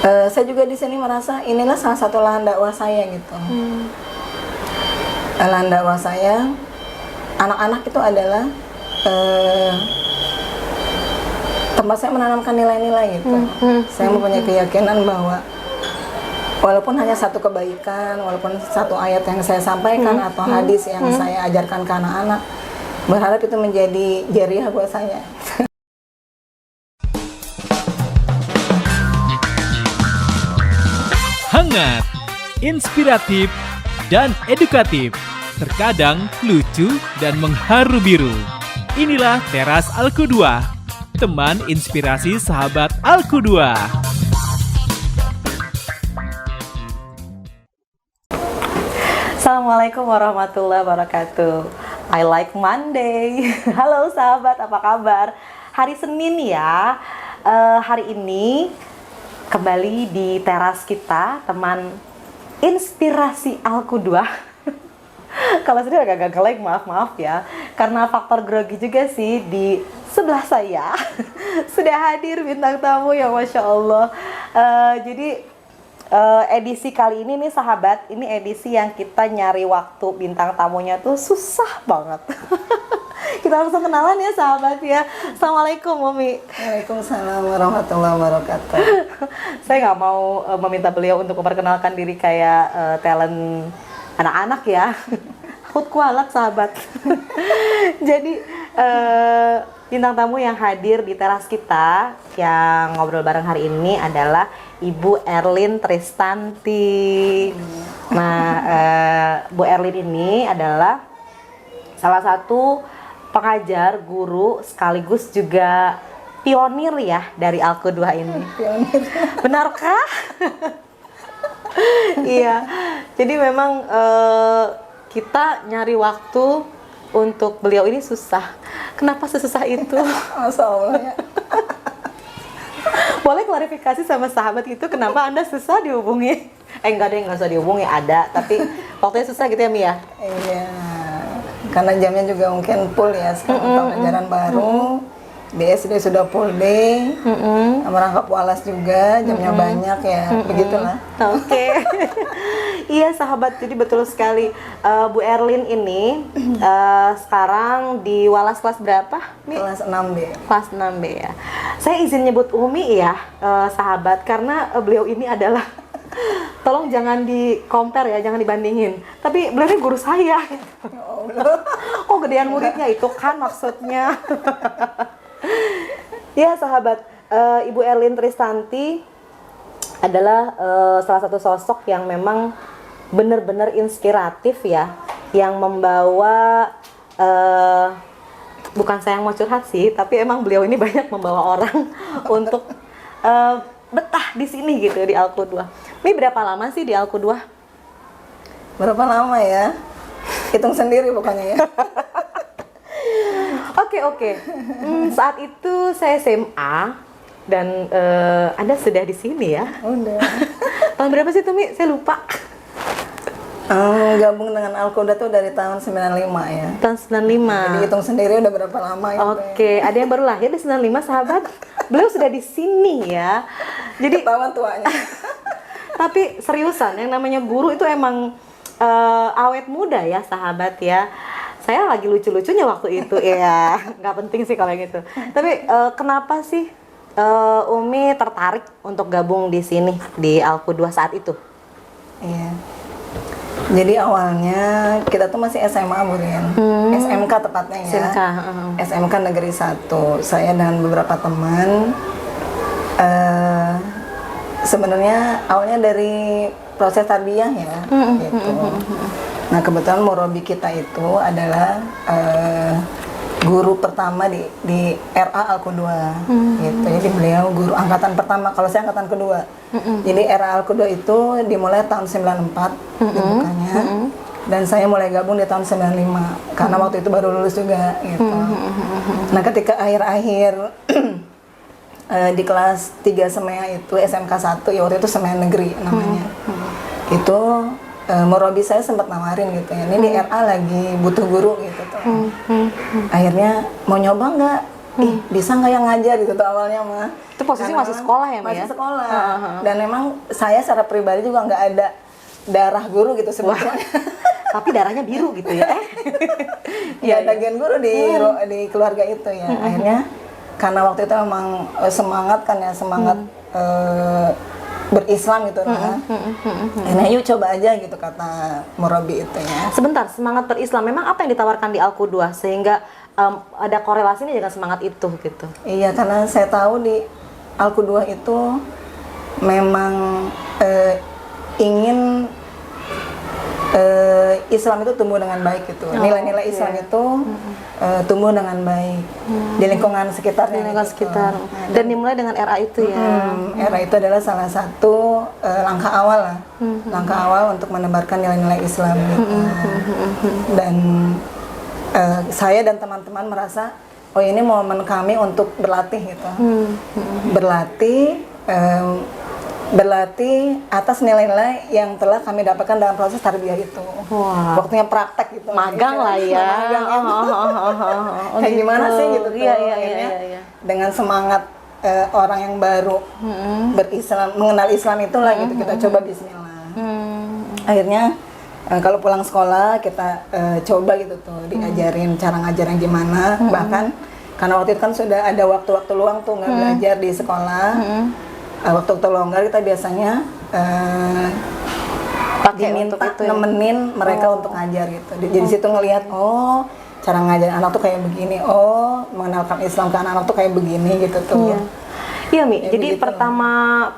Saya juga di sini merasa inilah salah satu lahan dakwah saya gitu. Lahan dakwah saya, anak-anak itu adalah tempat saya menanamkan nilai-nilai gitu. Saya mempunyai keyakinan bahwa walaupun hanya satu kebaikan, walaupun satu ayat yang saya sampaikan atau hadis yang saya ajarkan ke anak-anak, berharap itu menjadi jariah buat saya. Hangat, inspiratif, dan edukatif. Terkadang lucu dan mengharu biru. Inilah Teras Al-Qudwah, teman inspirasi sahabat Al-Qudwah. Assalamualaikum warahmatullahi wabarakatuh. I like Monday. Halo sahabat, apa kabar? Hari Senin ya. Hari ini kembali di teras kita, teman inspirasi Al-Qudwah. Kalau sedih agak nge-lag, maaf ya. Karena faktor grogi juga sih di sebelah saya. Sudah hadir bintang tamu yang Masya Allah. Jadi edisi kali ini nih sahabat, ini edisi yang kita nyari waktu bintang tamunya tuh susah banget. Kita langsung kenalan ya sahabat ya. Assalamualaikum Umi. Waalaikumsalam warahmatullahi wabarakatuh. Saya nggak mau meminta beliau untuk memperkenalkan diri kayak talent anak-anak ya. Akut kualat sahabat. Jadi bintang tamu yang hadir di teras kita yang ngobrol bareng hari ini adalah Ibu Erlin Tristanti. Nah, Bu Erlin ini adalah salah satu pengajar, guru, sekaligus juga pionir ya dari Al-Qudwah ini. Pionir. Benarkah? Iya. Jadi memang kita nyari waktu untuk beliau ini susah. Kenapa sesusah itu? Masya Allah ya. Boleh klarifikasi sama sahabat itu kenapa Anda susah dihubungi? Enggak deh, nggak usah dihubungi, ada. Tapi waktunya susah gitu ya, Mia? Iya. Karena jamnya juga mungkin full ya sekarang tahun ajaran baru. Di SD sudah full day. Merangkap walas juga, jamnya banyak ya. Begitulah. Oke. Iya sahabat, jadi betul sekali. Bu Erlin ini sekarang di walas kelas berapa? Kelas 6B. Kelas 6B ya. Saya izin nyebut Umi ya, sahabat, karena beliau ini adalah tolong jangan di compare ya, jangan dibandingin. Tapi beliau ini guru saya. Ya Allah. Oh, gedean muridnya itu kan maksudnya. Ya sahabat, Ibu Erlin Tristanti adalah salah satu sosok yang memang benar-benar inspiratif ya, yang membawa bukan saya yang mau curhat sih, tapi emang beliau ini banyak membawa orang untuk betah di sini gitu di Al-Qudwah. Ini berapa lama sih di Al-Qudwah? Berapa lama ya? Hitung sendiri pokoknya ya. Oke. Saat itu saya SMA dan Anda sudah di sini ya. Udah. Tahun berapa sih tuh Mi? Saya lupa. Gabung dengan Al-Qudwah tuh dari tahun 95 ya. Tahun 95. Jadi hitung sendiri udah berapa lama ya. Oke, ada yang baru lahir di 95 sahabat. Beliau sudah di sini ya. Jadi Ketahuan tuanya. tapi seriusan yang namanya guru itu emang awet muda ya sahabat ya. Saya lagi lucu-lucunya waktu itu ya. Nggak penting sih kalau yang itu. Tapi kenapa sih Umi tertarik untuk gabung di sini di Al-Qudwah saat itu? Iya. Jadi awalnya kita tuh masih SMA Bu Rian. SMK tepatnya ya. SMK. SMK Negeri 1. Saya dan beberapa teman sebenarnya awalnya dari proses tarbiyah ya gitu. Nah, kebetulan murabi kita itu adalah guru pertama di RA Al-Qudwah gitu. Jadi beliau guru angkatan pertama, kalau saya angkatan kedua. Jadi RA Al-Qudwah itu dimulai tahun 94 dibukanya. Dan saya mulai gabung di tahun 95 karena waktu itu baru lulus juga gitu. Nah, ketika akhir-akhir di kelas 3 SEMEA itu SMK 1 ya, waktu itu SEMEA negeri namanya. Itu murabi saya sempat nawarin gitu ya, ini di RA lagi butuh guru gitu tuh. Akhirnya mau nyoba nggak ih bisa nggak yang ngajar gitu tuh awalnya mah. Itu posisi Karena masih memang sekolah ya, Mi, masih ya? sekolah. Dan memang saya secara pribadi juga nggak ada darah guru gitu sebetulnya. Tapi darahnya biru gitu ya. Ya ada gen guru di keluarga itu ya. Akhirnya karena waktu itu memang semangat kan ya, semangat berislam gitu kan. Akhirnya yuk coba aja gitu kata murabi itu ya. Sebentar, semangat berislam memang apa yang ditawarkan di Al-Qudwah sehingga ada korelasinya dengan semangat itu gitu. Iya, karena saya tahu di Al-Qudwah itu memang ingin Islam itu tumbuh dengan baik gitu. Nilai-nilai Islam itu tumbuh dengan baik di lingkungan sekitarnya. Di lingkungan sekitar. Dan dimulai dengan RA itu ya. RA itu adalah salah satu langkah awal lah. Langkah awal untuk menebarkan nilai-nilai Islam gitu. Dan saya dan teman-teman merasa oh ini momen kami untuk berlatih gitu. Berlatih atas nilai-nilai yang telah kami dapatkan dalam proses tarbiyah itu. Wah. Waktunya praktek gitu. Magang lah ya. Kayak gimana sih gitu tuh. Iya. Dengan semangat orang yang baru berislam, mengenal Islam itulah gitu, kita coba bismillah. Akhirnya kalau pulang sekolah kita coba gitu tuh diajarin cara ngajarnya gimana. Bahkan karena waktu itu kan sudah ada waktu-waktu luang tuh nggak belajar di sekolah. Waktu longgar kita biasanya Pakai diminta untuk itu ya? nemenin mereka untuk ngajar gitu. Jadi situ ngelihat oh cara ngajarin anak tuh kayak begini, oh mengenalkan Islam ke anak-anak tuh kayak begini gitu tuh. Iya Mi, Ya, jadi begitu.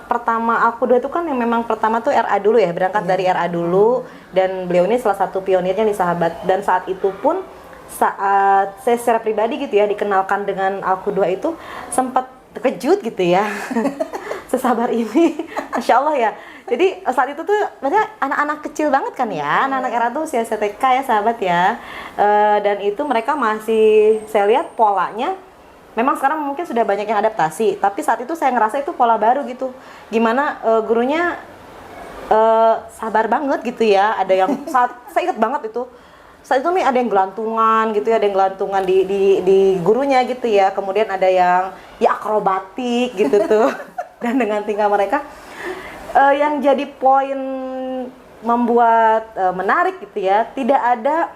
pertama Al-Qudwah itu kan yang memang pertama tuh RA dulu ya, berangkat dari RA dulu, dan beliau ini salah satu pionirnya di Sahabat. Dan saat itu pun saat saya secara pribadi gitu ya dikenalkan dengan Al-Qudwah itu sempat terkejut gitu ya. Sesabar ini, Masya Allah ya. Jadi saat itu tuh maksudnya anak-anak kecil banget kan ya, anak-anak era tuh usia TK ya sahabat ya. Dan itu mereka masih, saya lihat polanya, memang sekarang mungkin sudah banyak yang adaptasi, tapi saat itu saya ngerasa itu pola baru gitu. Gimana gurunya sabar banget gitu ya. Ada yang saya ingat banget itu. Saat itu nih ada yang gelantungan gitu ya, ada yang gelantungan di gurunya gitu ya. Kemudian ada yang ya akrobatik gitu tuh. Dan dengan tingkah mereka yang jadi poin membuat menarik gitu ya, tidak ada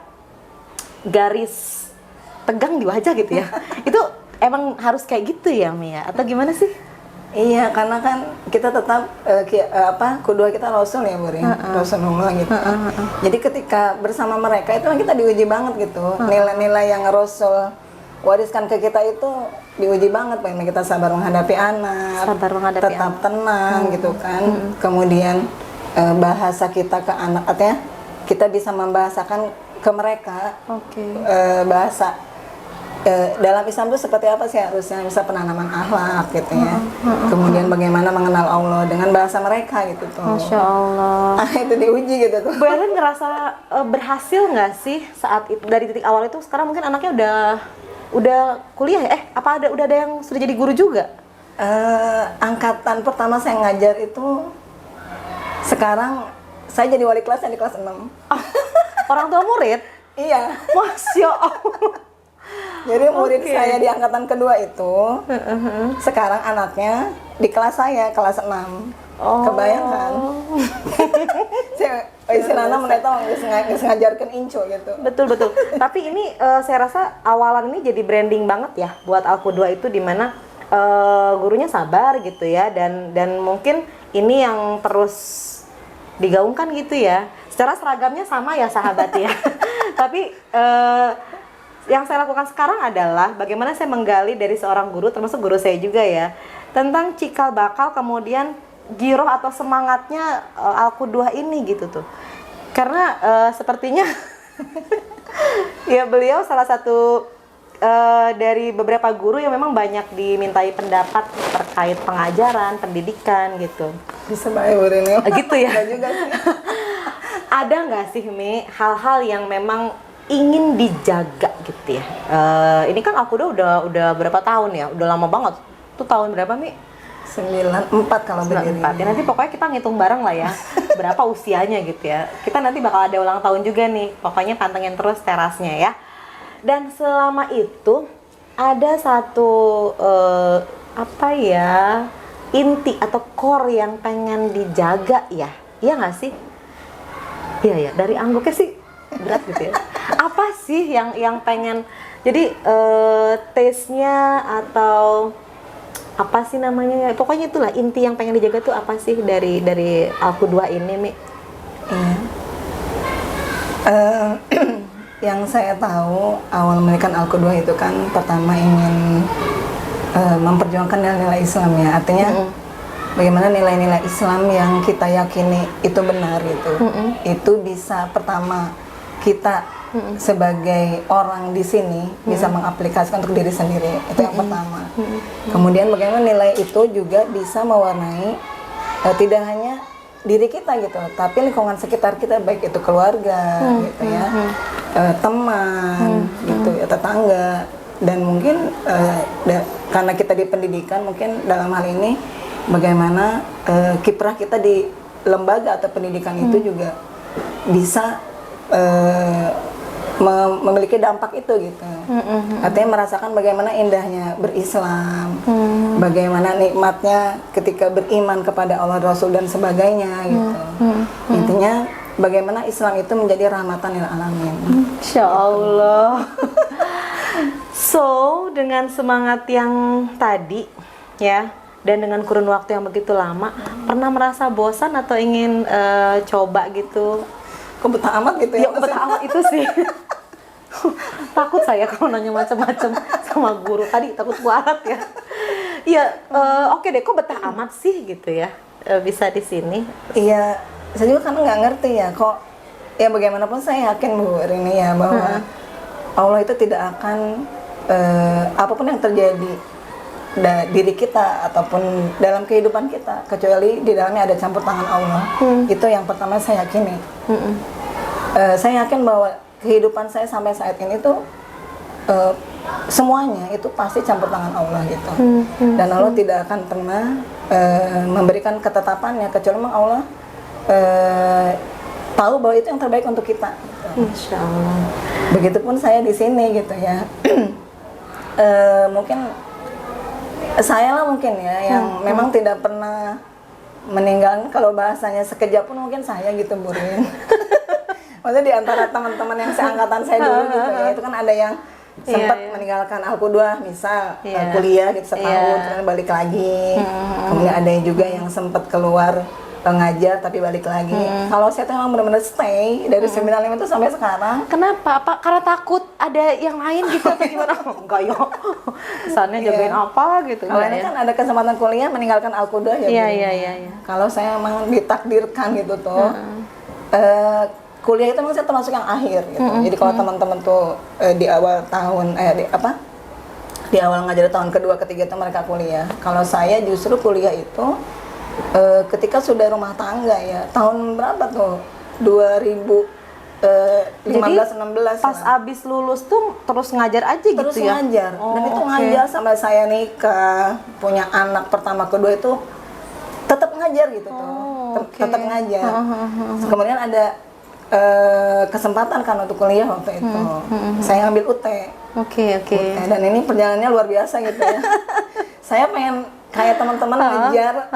garis tegang di wajah gitu ya. Itu emang harus kayak gitu ya Mia? Atau gimana sih? Iya, karena kan kita tetap kedua kita Rasul ya, Buri. Rasulullah gitu. Jadi ketika bersama mereka itu kan kita diuji banget gitu. Nilai-nilai yang Rasul wariskan ke kita itu diuji banget, bagaimana kita sabar menghadapi anak, tetap tenang gitu kan. Kemudian bahasa kita ke anak, artinya kita bisa membahasakan ke mereka bahasa dalam Islam itu seperti apa sih harusnya, bisa penanaman akhlak gitu ya. Kemudian bagaimana mengenal Allah dengan bahasa mereka gitu tuh. Masya Allah. Itu diuji gitu tuh. Bu Ellen ngerasa berhasil nggak sih saat itu, dari titik awal itu? Sekarang mungkin anaknya udah kuliah ya? Udah ada yang sudah jadi guru juga? Angkatan pertama saya ngajar itu sekarang saya jadi wali kelas di kelas 6. Orang tua murid? Iya. Masya Allah. Jadi murid saya di angkatan kedua itu sekarang anaknya di kelas saya, kelas 6. Kebayang kan? Istilahnya mereka ngajarkan inco gitu. Betul. Tapi ini saya rasa awalan ini jadi branding banget ya buat Al-Qudwah itu, dimana gurunya sabar gitu ya, dan mungkin ini yang terus digaungkan gitu ya. Secara seragamnya sama ya sahabat ya. Tapi yang saya lakukan sekarang adalah bagaimana saya menggali dari seorang guru, termasuk guru saya juga ya, tentang cikal bakal kemudian giroh atau semangatnya Al-Qudwah ini gitu tuh. Karena sepertinya ya beliau salah satu dari beberapa guru yang memang banyak dimintai pendapat terkait pengajaran, pendidikan gitu. Bisa baik Bu Rini. Gitu ya. Ada juga sih. Ada nggak sih Mi hal-hal yang memang ingin dijaga gitu ya? Ini kan Al-Qudwah udah berapa tahun ya? Udah lama banget. Itu tahun berapa Mi? 94 kalau berdiri. 94. Ya, nanti pokoknya kita ngitung bareng lah ya. Berapa usianya gitu ya. Kita nanti bakal ada ulang tahun juga nih. Pokoknya pantengin terus terasnya ya. Dan selama itu ada satu apa ya, inti atau core yang pengen dijaga ya, iya nggak sih? Iya ya, dari angguknya sih berat gitu ya. Apa sih yang pengen, jadi taste-nya atau apa sih namanya ya, pokoknya itulah inti yang pengen dijaga tuh apa sih dari Alku 2 ini, Mi? Iya. Yang saya tahu awal mendirikan Alku 2 itu kan pertama ingin memperjuangkan nilai-nilai Islam ya, artinya bagaimana nilai-nilai Islam yang kita yakini itu benar itu bisa pertama kita sebagai orang di sini bisa mengaplikasikan untuk diri sendiri, itu yang pertama. Kemudian bagaimana nilai itu juga bisa mewarnai tidak hanya diri kita gitu, tapi lingkungan sekitar kita, baik itu keluarga gitu ya, teman gitu ya, tetangga, dan mungkin karena kita di pendidikan, mungkin dalam hal ini bagaimana kiprah kita di lembaga atau pendidikan itu juga bisa memiliki dampak itu gitu. Artinya merasakan bagaimana indahnya berislam, bagaimana nikmatnya ketika beriman kepada Allah, Rasul dan sebagainya gitu. Intinya bagaimana Islam itu menjadi rahmatan lil alamin. Insya Allah. So, dengan semangat yang tadi ya, dan dengan kurun waktu yang begitu lama, pernah merasa bosan atau ingin coba gitu? Kok betah amat gitu ya? Ya betah amat itu sih. Takut saya kalau nanya macam-macam sama guru tadi, takut kualat ya. Iya, oke deh, kok betah amat sih gitu ya, bisa di sini? Iya, saya juga kan nggak ngerti ya, kok ya bagaimanapun saya yakin Bu Rini ya bahwa Allah itu tidak akan apapun yang terjadi diri kita ataupun dalam kehidupan kita kecuali di dalamnya ada campur tangan Allah. Itu yang pertama saya yakini. Saya yakin bahwa kehidupan saya sampai saat ini tuh semuanya itu pasti campur tangan Allah gitu. Dan Allah tidak akan pernah memberikan ketetapannya kecuali memang Allah tahu bahwa itu yang terbaik untuk kita gitu. Insya Allah. Begitupun saya di sini gitu ya. Mungkin saya lah mungkin ya yang memang tidak pernah meninggalkan, kalau bahasanya sekejap pun mungkin saya gitu Bu Rin. Maksudnya di antara teman-teman yang seangkatan saya dulu gitu ya, itu kan ada yang sempat meninggalkan Alku 2 misal kuliah gitu setahun kemudian balik lagi. Kemudian ada juga yang sempat keluar ngajar tapi balik lagi. Kalau saya tuh emang benar-benar stay dari 95 itu sampai sekarang. Kenapa? Apa karena takut ada yang lain gitu atau gimana? Enggak ya. Kesannya jagain apa gitu. Kalau ini kan ada kesempatan kuliah meninggalkan Alku 2 ya. Iya. Kalau saya emang ditakdirkan gitu tuh. Kuliah itu memang saya termasuk yang akhir gitu. Jadi kalau teman-teman tuh di awal tahun di awal ngajar tahun kedua ketiga itu mereka kuliah. Kalau saya justru kuliah itu ketika sudah rumah tangga ya, tahun berapa tuh? 2015-16 pas lah. abis lulus tuh terus ngajar aja Terus gitu ya? ngajar. Dan itu ngajar sampai saya nikah, punya anak pertama kedua itu tetap ngajar gitu tuh. Tetap ngajar. Kemudian ada kesempatan kan untuk kuliah waktu itu. Saya ambil UT. Oke. Dan ini perjalanannya luar biasa gitu ya. Saya pengen kayak teman-teman ngejar,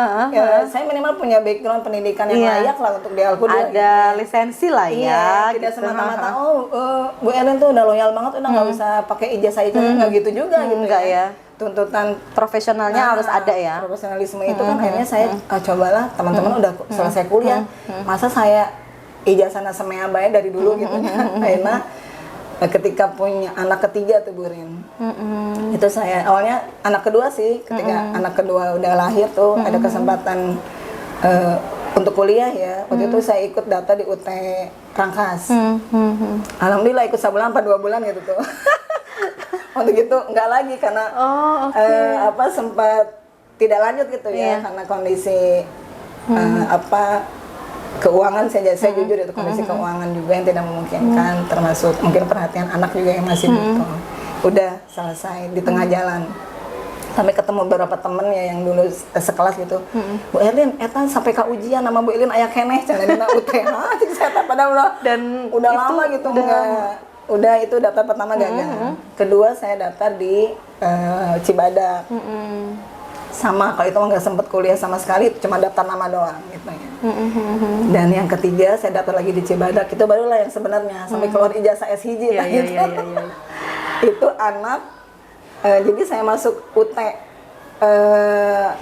saya minimal punya background pendidikan yang layak lah untuk di Alku 2. Ada gitu. lisensi lah ya. Iya, tidak gitu. semata-mata Bu Ellen tuh udah loyal banget, udah nggak usah pakai ijazah itu, nggak gitu juga gitu Enggak ya. Tuntutan Profesionalnya harus ada ya. profesionalisme itu kan akhirnya saya cobalah, teman-teman udah selesai kuliah, masa saya ijazahnya semea bae dari dulu gitu ya. Akhirnya ketika punya anak ketiga tuh Bu Rin, itu saya awalnya anak kedua sih, ketika anak kedua udah lahir tuh ada kesempatan untuk kuliah ya. Waktu itu saya ikut data di UT Rangkas. Alhamdulillah ikut sebulan apa 2 bulan gitu tuh. Waktu gitu nggak lagi karena sempat tidak lanjut gitu ya, karena kondisi keuangan saya jujur itu kondisi keuangan juga yang tidak memungkinkan, termasuk mungkin perhatian anak juga yang masih butuh. Udah selesai di tengah jalan. Sampai ketemu beberapa temen ya yang dulu sekelas gitu. Bu Erlin, eta sampai ke ujian nama Bu Erlin aya keneh cenah UTH. Cik saya padahal udah lama gitu udah itu daftar pertama gagal. Kedua saya daftar di Cibadak. Sama kalau itu nggak sempet kuliah sama sekali, cuma daftar nama doang gitu ya. Dan yang ketiga saya daftar lagi di Cibadak, itu barulah yang sebenarnya sampai keluar ijazah S1 Iya, lah iya, gitu. iya. Itu anak, jadi saya masuk UT,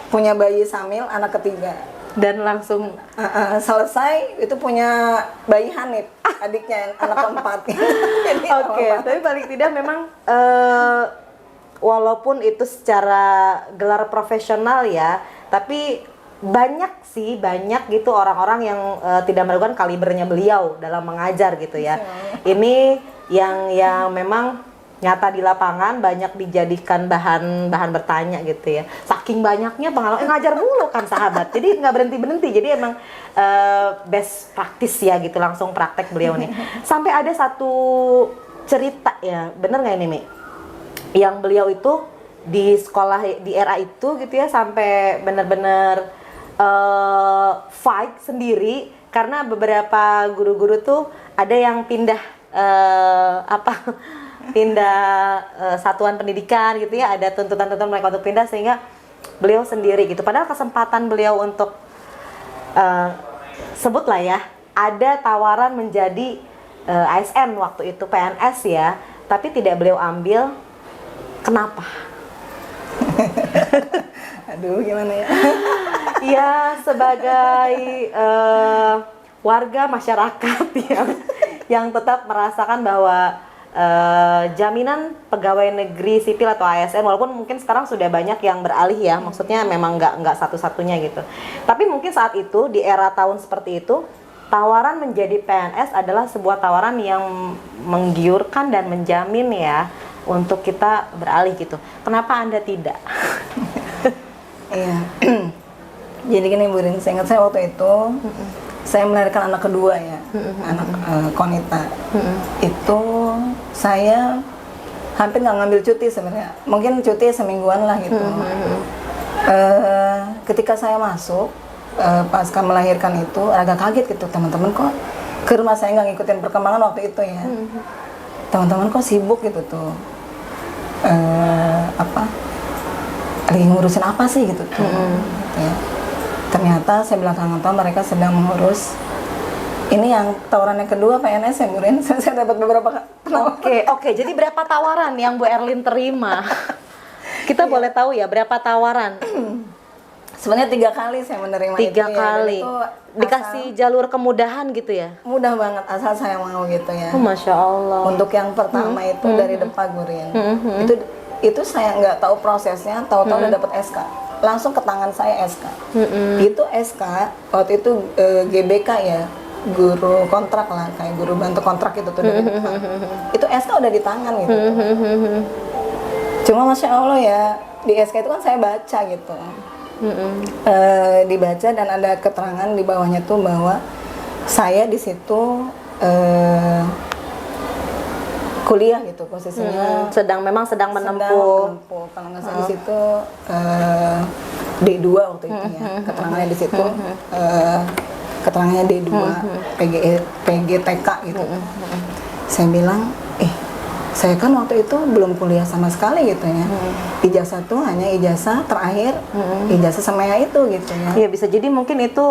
punya bayi Samil, anak ketiga. Dan langsung Selesai itu punya bayi Hanif, adiknya yang anak keempat. Jadi Oke, tapi paling tidak memang walaupun itu secara gelar profesional ya, tapi banyak gitu orang-orang yang tidak melakukan kalibernya beliau dalam mengajar gitu ya. Ini yang memang nyata di lapangan, banyak dijadikan bahan bertanya gitu ya. Saking banyaknya pengalaman ngajar mulu kan sahabat. Jadi nggak berhenti. Jadi emang best practice ya gitu, langsung praktek beliau nih. Sampai ada satu cerita ya, bener nggak ini Mi? Yang beliau itu di sekolah di era itu gitu ya, sampai bener-bener fight sendiri karena beberapa guru-guru tuh ada yang pindah satuan pendidikan gitu ya, ada tuntutan mereka untuk pindah sehingga beliau sendiri gitu. Padahal kesempatan beliau untuk sebutlah ya, ada tawaran menjadi ASN waktu itu, PNS ya, tapi tidak beliau ambil. Kenapa? Aduh, gimana ya? Ya sebagai warga masyarakat yang tetap merasakan bahwa jaminan pegawai negeri sipil atau ASN, walaupun mungkin sekarang sudah banyak yang beralih ya, maksudnya memang nggak satu-satunya gitu. Tapi mungkin saat itu di era tahun seperti itu, tawaran menjadi PNS adalah sebuah tawaran yang menggiurkan dan menjamin ya untuk kita beralih gitu. Kenapa Anda tidak? Iya. Jadi gini Bu Rin, saya ingat saya waktu itu saya melahirkan anak kedua ya, anak Konita. Itu saya hampir nggak ngambil cuti sebenarnya, mungkin cuti semingguan lah gitu. Ketika saya masuk pasca melahirkan itu agak kaget gitu, teman-teman kok ke rumah saya nggak ngikutin perkembangan waktu itu ya. Teman-teman kok sibuk gitu tuh, lagi ngurusin apa sih gitu tuh. Ya. Ternyata saya belakangan tahu mereka sedang mengurus ini yang tawaran yang kedua PNS ya Bu Rin. Saya dapat beberapa tawaran. Oke, jadi berapa tawaran yang Bu Erlin terima? Kita boleh tahu ya berapa tawaran? Sebenarnya 3 kali saya menerima 3 itu kali. Ya. Itu dikasih jalur kemudahan gitu ya? Mudah banget asal saya mau gitu ya. Masya Allah. Untuk yang pertama itu dari Depak Bu Rin. Itu saya nggak tahu prosesnya, tahu-tahu udah dapat SK. Langsung ke tangan saya SK. Itu SK waktu itu GBK ya, guru kontrak lah, kayak guru bantu kontrak itu tuh dari Depak. Itu SK udah di tangan gitu. Cuma Masya Allah ya, di SK itu kan saya baca gitu. Dibaca dan ada keterangan di bawahnya tuh bahwa saya di situ kuliah gitu posisinya, sedang menempuh. Kalau nggak salah di situ D2 waktu itu ya, keterangannya di situ keterangannya D2 PGTK gitu. Saya bilang saya kan waktu itu belum kuliah sama sekali gitu ya. Ijazah tuh hanya ijazah terakhir, ijazah semaya itu gitu ya. Iya, bisa jadi mungkin itu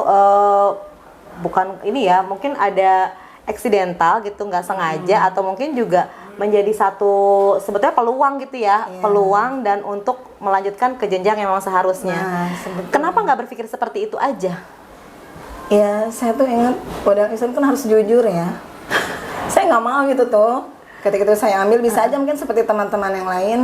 bukan ini ya, mungkin ada aksidental gitu, nggak sengaja, atau mungkin juga menjadi satu sebetulnya peluang gitu ya, peluang dan untuk melanjutkan ke jenjang yang memang seharusnya. Kenapa nggak berpikir seperti itu aja? Ya, saya tuh ingat pada Islam kan harus jujur ya. Saya nggak mau gitu tuh. Ketika itu saya ambil, bisa aja mungkin seperti teman-teman yang lain,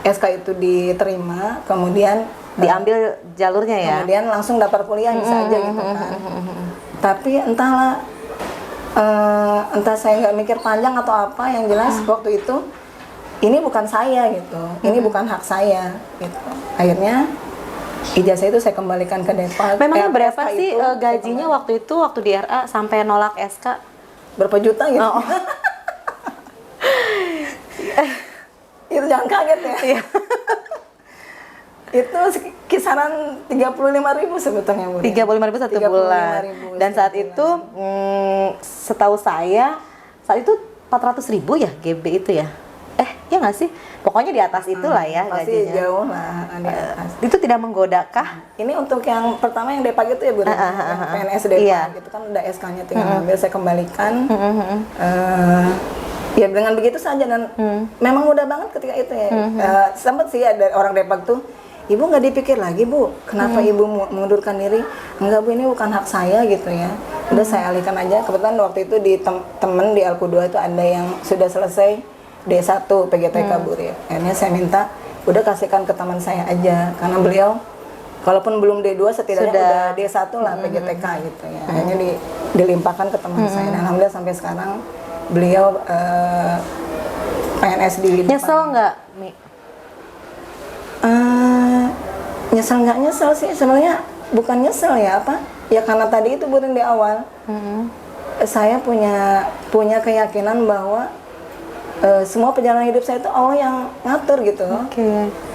SK itu diterima, kemudian diambil jalurnya ya. Kemudian langsung daftar kuliah bisa aja gitu kan. Tapi entahlah, entah saya nggak mikir panjang atau apa, yang jelas waktu itu ini bukan saya gitu, ini bukan hak saya gitu. Akhirnya ijazah itu saya kembalikan ke Depak. Memangnya berapa sih gajinya waktu itu, waktu di RA sampai nolak SK? Berapa juta gitu? Itu jangan kaget ya. Itu kisaran 35.000 sebetulnya Bu. 35.000 satu bulan. Dan saat itu setahu saya saat itu 400.000 ya GB itu ya. Ya nggak sih? Pokoknya di atas itulah ya Pasti gajinya. jauh lah di atas. Itu tidak menggodakah? Ini untuk yang pertama yang Depak itu ya Bu, yang PNS Depak Iya. gitu kan udah SK-nya tinggal ambil, saya kembalikan. Ya dengan begitu saja dan memang mudah banget ketika itu ya. Sempat sih ada orang Depak tuh, Ibu nggak dipikir lagi Bu, kenapa Ibu mengundurkan diri? Enggak Bu, ini bukan hak saya gitu ya. Udah saya alihkan aja. Kebetulan waktu itu di temen di Alku 2 itu ada yang sudah selesai D1 PGTK Bu. Akhirnya saya minta udah kasihkan ke teman saya aja karena beliau kalaupun belum D2 setidaknya udah D1 lah PGTK gitu ya. Akhirnya dilimpahkan ke teman saya. Dan alhamdulillah sampai sekarang beliau PNS di Depan. Nyesel nggak, Mi? Nyesel nggak nyesel sih sebenarnya, bukan nyesel ya apa ya, karena tadi itu bukan di awal saya punya keyakinan bahwa semua perjalanan hidup saya itu Allah yang ngatur gitu.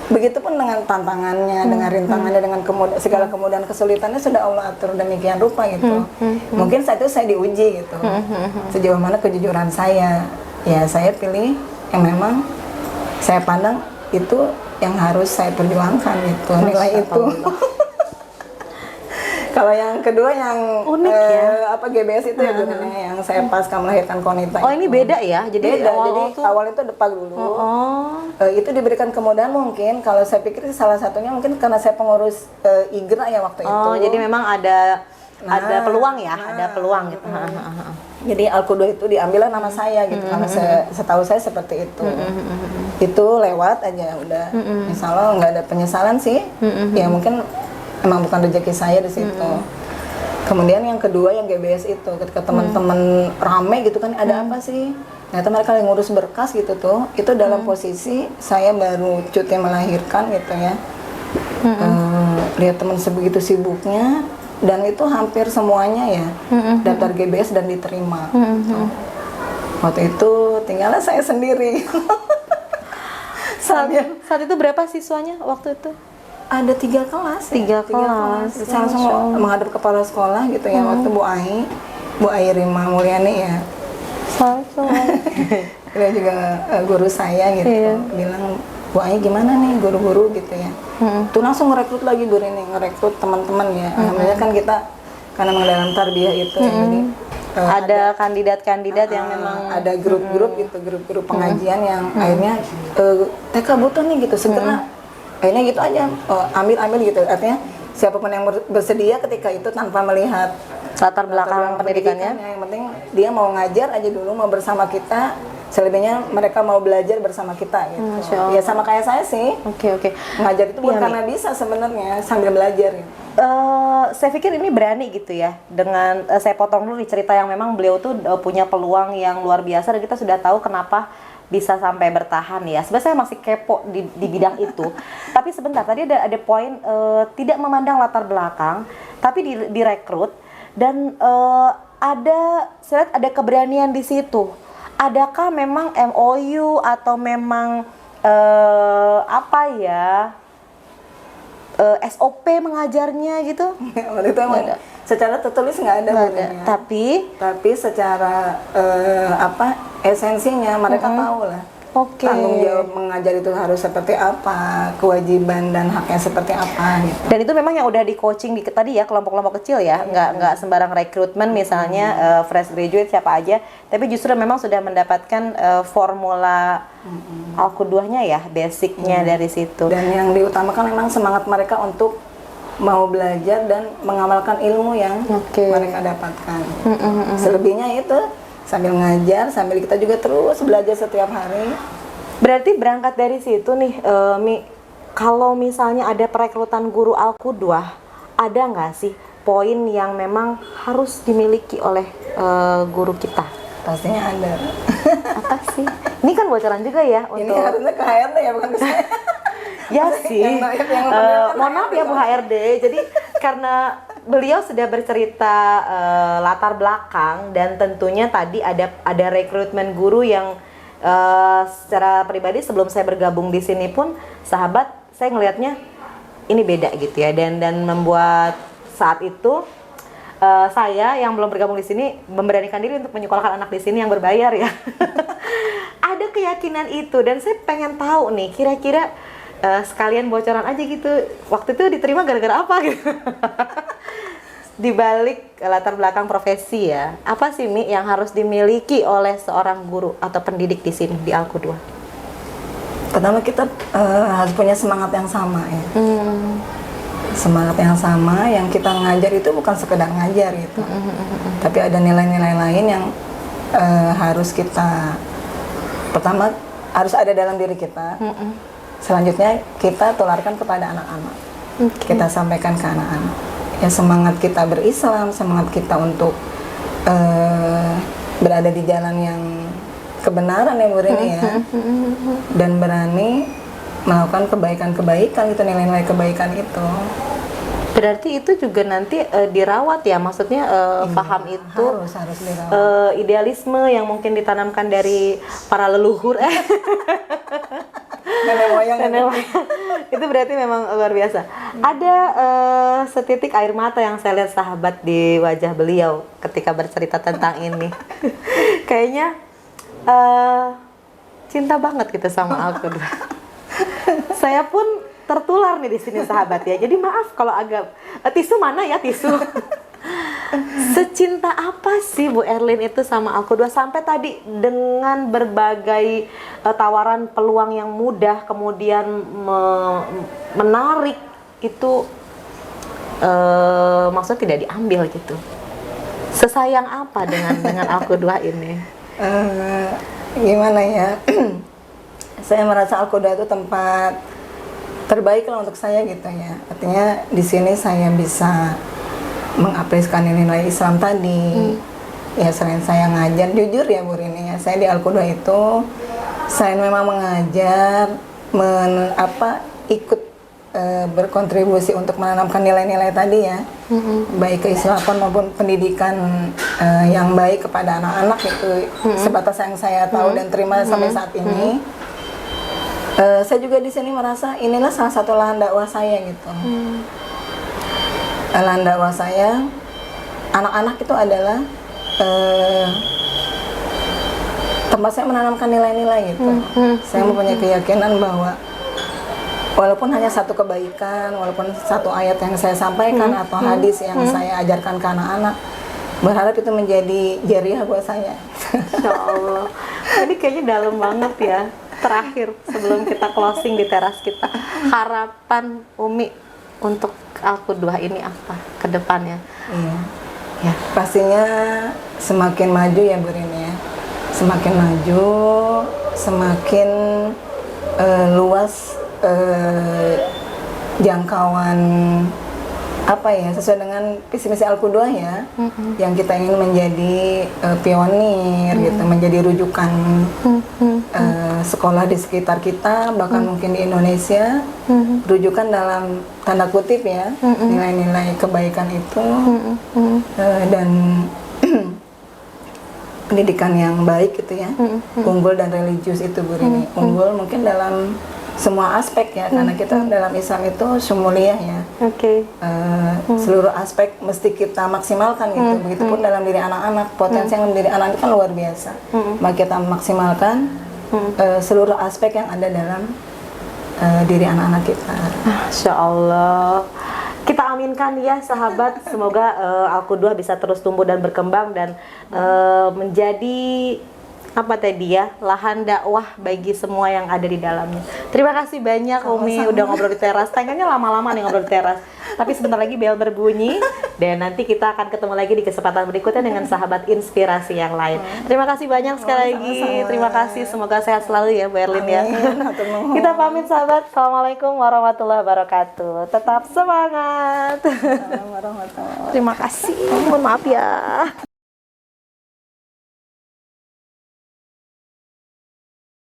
Begitupun dengan tantangannya, dengan rintangannya, dengan segala kemudahan kesulitannya sudah Allah atur demikian rupa gitu. Mungkin saat itu saya diuji gitu, sejauh mana kejujuran saya. Ya saya pilih yang memang saya pandang itu yang harus saya perjuangkan itu, nilai itu. Kalau yang kedua yang unik ya, GBS itu ya yang saya pasca melahirkan Konita. Oh ini beda ya, jadi beda. Jadi awal itu Depak dulu. Itu diberikan kemudahan mungkin. Kalau saya pikir salah satunya mungkin karena saya pengurus IGRA ya waktu itu. Jadi memang ada peluang ya, ada peluang gitu. Jadi Alku 2 itu diambillah nama saya gitu. Karena setahu saya seperti itu. Itu lewat aja udah. Insya Allah nggak ada penyesalan sih. Ya mungkin emang bukan rezeki saya di situ. Kemudian yang kedua yang GBS itu ketika teman-teman rame gitu kan, ada apa sih? Ternyata mereka yang ngurus berkas gitu tuh. Itu dalam posisi saya baru cuti melahirkan gitu ya. Lihat teman sebegitu sibuknya dan itu hampir semuanya ya daftar GBS dan diterima. Waktu itu tinggallah saya sendiri. Saat itu berapa siswanya waktu itu? Ada 3 kelas ya? 3 kelas. Saya langsung menghadap kepala sekolah gitu ya, waktu Bu Ai Rima Mulyani ya. Dia juga guru saya gitu, bilang, Bu Ai gimana nih guru-guru gitu ya. Tuh langsung ngerekrut lagi Bu Rini, ngerekrut teman-teman ya. Alhamdulillah kan kita karena memang dalam tarbiyah itu ya, jadi ada kandidat-kandidat yang memang ada grup-grup gitu, grup-grup pengajian yang akhirnya TK butuh nih gitu, segera akhirnya gitu aja, ambil gitu. Artinya siapapun yang bersedia ketika itu tanpa melihat latar belakang pendidikannya, yang penting dia mau ngajar aja dulu, mau bersama kita, selebihnya mereka mau belajar bersama kita gitu. Ya sama kayak saya sih. Oke. Ngajar itu bukan karena bisa sebenarnya, sambil belajar gitu. Saya pikir ini berani gitu ya, dengan saya potong dulu di cerita yang memang beliau tuh punya peluang yang luar biasa dan kita sudah tahu kenapa bisa sampai bertahan ya. Sebenarnya saya masih kepo di bidang itu. Tapi sebentar, tadi ada poin tidak memandang latar belakang, tapi direkrut dan saya lihat ada keberanian di situ. Adakah memang MOU atau memang SOP mengajarnya gitu? Waktu itu emang secara tertulis nggak ada. Tapi secara esensinya mereka tahu lah. Tanggung jawab mengajar itu harus seperti apa, kewajiban dan haknya seperti apa gitu. Dan itu memang yang udah di coaching tadi ya, kelompok-kelompok kecil ya, nggak sembarang rekrutmen misalnya fresh graduate siapa aja, tapi justru memang sudah mendapatkan formula Alku 2-nya ya, basicnya dari situ. Dan yang diutamakan memang semangat mereka untuk mau belajar dan mengamalkan ilmu yang mereka dapatkan. Selebihnya itu sambil ngajar, sambil kita juga terus belajar setiap hari. Berarti berangkat dari situ nih, Mi, kalau misalnya ada perekrutan guru Alku 2, ada nggak sih poin yang memang harus dimiliki oleh guru kita? Pastinya ada. Apa sih? Ini kan bocoran juga ya untuk... Ini harusnya ke HRD ya, bukan ke saya. Ya sih. Mohon maaf ya Bu HRD. Jadi karena beliau sudah bercerita latar belakang dan tentunya tadi ada rekrutmen guru yang secara pribadi sebelum saya bergabung di sini pun sahabat saya ngelihatnya ini beda gitu ya, dan membuat saat itu saya yang belum bergabung di sini memberanikan diri untuk menyekolahkan anak di sini yang berbayar ya. Ada keyakinan itu dan saya pengen tahu nih kira-kira sekalian bocoran aja gitu. Waktu itu diterima gara-gara apa gitu. Di balik latar belakang profesi ya. Apa sih Mi yang harus dimiliki oleh seorang guru atau pendidik di sini di Al-Qudwah? Pertama kita harus punya semangat yang sama ya. Semangat yang sama, yang kita ngajar itu bukan sekedar ngajar gitu. Tapi ada nilai-nilai lain yang harus kita, pertama harus ada dalam diri kita. Selanjutnya kita tularkan kepada anak-anak. Kita sampaikan ke anak-anak. Ya semangat kita berislam, semangat kita untuk berada di jalan yang kebenaran ya Bu Rini ya. Dan berani melakukan kebaikan-kebaikan itu, nilai-nilai kebaikan itu. Berarti itu juga nanti dirawat ya, maksudnya paham itu harus dirawat. Idealisme yang mungkin ditanamkan dari para leluhur Nenek moyang itu berarti memang luar biasa. Ada setitik air mata yang saya lihat sahabat di wajah beliau ketika bercerita tentang ini. Kayaknya cinta banget kita sama Al-Qudwah. Saya pun tertular nih di sini sahabat ya. Jadi maaf kalau agak tisu mana ya tisu. Secinta apa sih Bu Erlin itu sama Al-Qudwah sampai tadi dengan berbagai tawaran peluang yang mudah kemudian menarik itu maksudnya tidak diambil gitu. Sesayang apa dengan Al-Qudwah ini? Gimana ya? Saya merasa Al-Qudwah itu tempat terbaik lah untuk saya gitu ya. Artinya di sini saya bisa mengapresiasikan nilai Islam tadi. Ya selain saya ngajar, jujur ya Bu Rini ya, saya di Al-Qudwah itu selain memang mengajar, ikut berkontribusi untuk menanamkan nilai-nilai tadi ya, baik keislaman maupun pendidikan yang baik kepada anak-anak itu sebatas yang saya tahu dan terima sampai saat ini. Saya juga di sini merasa inilah salah satu lahan dakwah saya gitu. Lahan dakwah saya, anak-anak itu adalah tempat saya menanamkan nilai-nilai gitu. Saya mempunyai keyakinan bahwa walaupun hanya satu kebaikan, walaupun satu ayat yang saya sampaikan atau hadis yang saya ajarkan ke anak-anak, berharap itu menjadi jariah buat saya. Insya Allah. Ini kayaknya dalam banget ya. Terakhir sebelum kita closing di teras kita, harapan Umi untuk Al-Qudwah ini apa ke depannya? Iya. Ya, pastinya semakin maju ya Bu Rini ya. Semakin maju, semakin luas jangkauan sesuai dengan visi misi Al-Qudwah ya, yang kita ingin menjadi pionir gitu, menjadi rujukan sekolah di sekitar kita, bahkan mungkin di Indonesia, rujukan dalam tanda kutip ya, nilai-nilai kebaikan itu dan pendidikan yang baik gitu ya, unggul dan religius itu Bu Rini. Unggul mungkin dalam semua aspek ya, karena kita dalam Islam itu syumuliyah ya. Seluruh aspek mesti kita maksimalkan gitu. Begitupun dalam diri anak-anak, potensi yang diri anak itu kan luar biasa. Maka kita maksimalkan seluruh aspek yang ada dalam diri anak-anak kita. Masya Allah. Kita aminkan ya sahabat, semoga Al-Qudwah bisa terus tumbuh dan berkembang dan menjadi lahan dakwah bagi semua yang ada di dalamnya. Terima kasih banyak Umi udah ngobrol di teras. Pengennya lama-lama nih ngobrol di teras. Tapi sebentar lagi bel berbunyi dan nanti kita akan ketemu lagi di kesempatan berikutnya dengan sahabat inspirasi yang lain. Terima kasih banyak sekali lagi. Terima kasih, semoga sehat selalu ya Bu Erlin ya. Kita pamit sahabat. Assalamualaikum warahmatullahi wabarakatuh. Tetap semangat. Assalamualaikum warahmatullahi wabarakatuh. Terima kasih. Mohon maaf ya.